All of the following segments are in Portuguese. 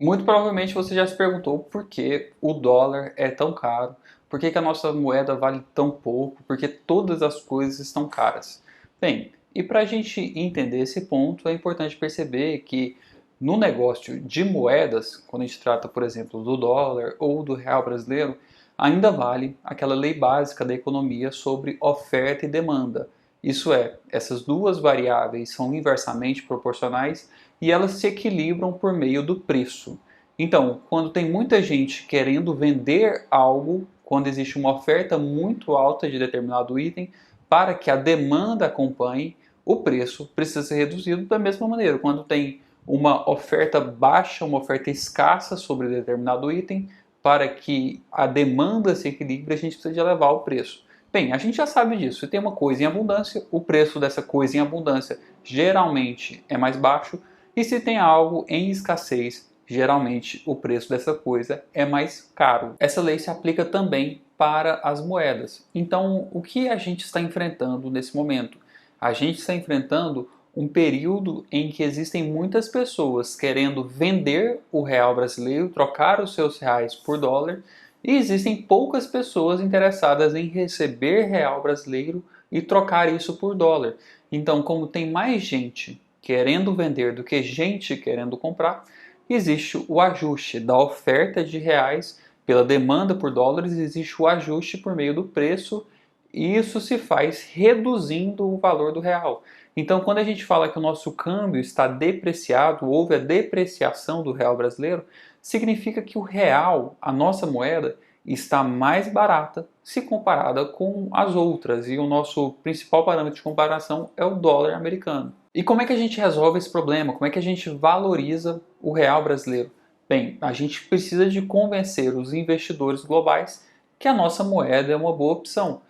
Muito provavelmente você já se perguntou por que o dólar é tão caro, por que a nossa moeda vale tão pouco, por que todas as coisas estão caras. Bem, e para a gente entender esse ponto, é importante perceber que no negócio de moedas, quando a gente trata, por exemplo, do dólar ou do real brasileiro, ainda vale aquela lei básica da economia sobre oferta e demanda. Isso é, essas duas variáveis são inversamente proporcionais e elas se equilibram por meio do preço. Então, quando tem muita gente querendo vender algo, quando existe uma oferta muito alta de determinado item, para que a demanda acompanhe, o preço precisa ser reduzido da mesma maneira. Quando tem uma oferta baixa, uma oferta escassa sobre determinado item, para que a demanda se equilibre, a gente precisa de elevar o preço. Bem, a gente já sabe disso. Se tem uma coisa em abundância, o preço dessa coisa em abundância geralmente é mais baixo, e se tem algo em escassez, geralmente o preço dessa coisa é mais caro. Essa lei se aplica também para as moedas. Então, o que a gente está enfrentando nesse momento? A gente está enfrentando um período em que existem muitas pessoas querendo vender o real brasileiro, trocar os seus reais por dólar, e existem poucas pessoas interessadas em receber real brasileiro e trocar isso por dólar. Então, como tem mais gente querendo vender do que gente querendo comprar, existe o ajuste da oferta de reais pela demanda por dólares, existe o ajuste por meio do preço, e isso se faz reduzindo o valor do real. Então, quando a gente fala que o nosso câmbio está depreciado, houve a depreciação do real brasileiro, significa que o real, a nossa moeda, está mais barata se comparada com as outras, e o nosso principal parâmetro de comparação é o dólar americano. E como é que a gente resolve esse problema? Como é que a gente valoriza o real brasileiro? Bem, a gente precisa de convencer os investidores globais que a nossa moeda é uma boa opção.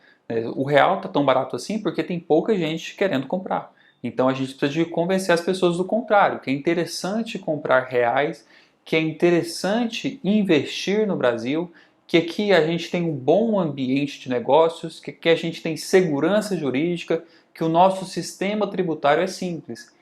O real está tão barato assim porque tem pouca gente querendo comprar. Então a gente precisa de convencer as pessoas do contrário, que é interessante comprar reais, que é interessante investir no Brasil, que aqui a gente tem um bom ambiente de negócios, que aqui a gente tem segurança jurídica, que o nosso sistema tributário é simples.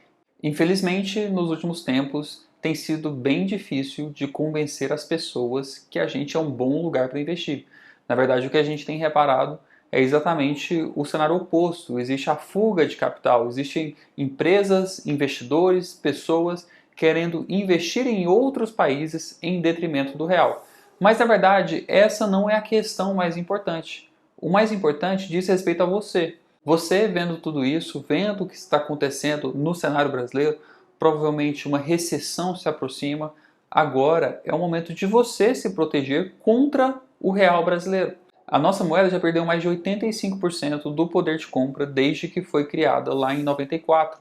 Infelizmente, nos últimos tempos, tem sido bem difícil de convencer as pessoas que a gente é um bom lugar para investir. Na verdade, o que a gente tem reparado é exatamente o cenário oposto. Existe a fuga de capital, existem empresas, investidores, pessoas querendo investir em outros países em detrimento do real. Mas, na verdade, essa não é a questão mais importante. O mais importante diz respeito a você. Você vendo tudo isso, vendo o que está acontecendo no cenário brasileiro, provavelmente uma recessão se aproxima. Agora é o momento de você se proteger contra o real brasileiro. A nossa moeda já perdeu mais de 85% do poder de compra desde que foi criada lá em 94.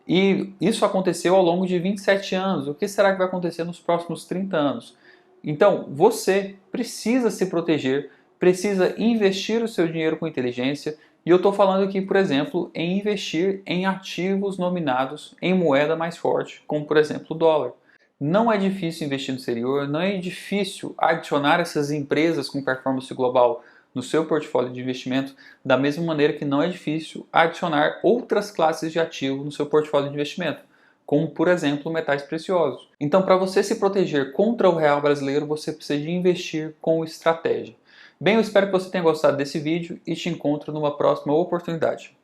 E isso aconteceu ao longo de 27 anos. O que será que vai acontecer nos próximos 30 anos? Então, você precisa se proteger, precisa investir o seu dinheiro com inteligência. E eu estou falando aqui, por exemplo, em investir em ativos nominados em moeda mais forte, como por exemplo o dólar. Não é difícil investir no exterior, não é difícil adicionar essas empresas com performance global no seu portfólio de investimento, da mesma maneira que não é difícil adicionar outras classes de ativo no seu portfólio de investimento, como por exemplo metais preciosos. Então, para você se proteger contra o real brasileiro, você precisa de investir com estratégia. Bem, eu espero que você tenha gostado desse vídeo e te encontro numa próxima oportunidade.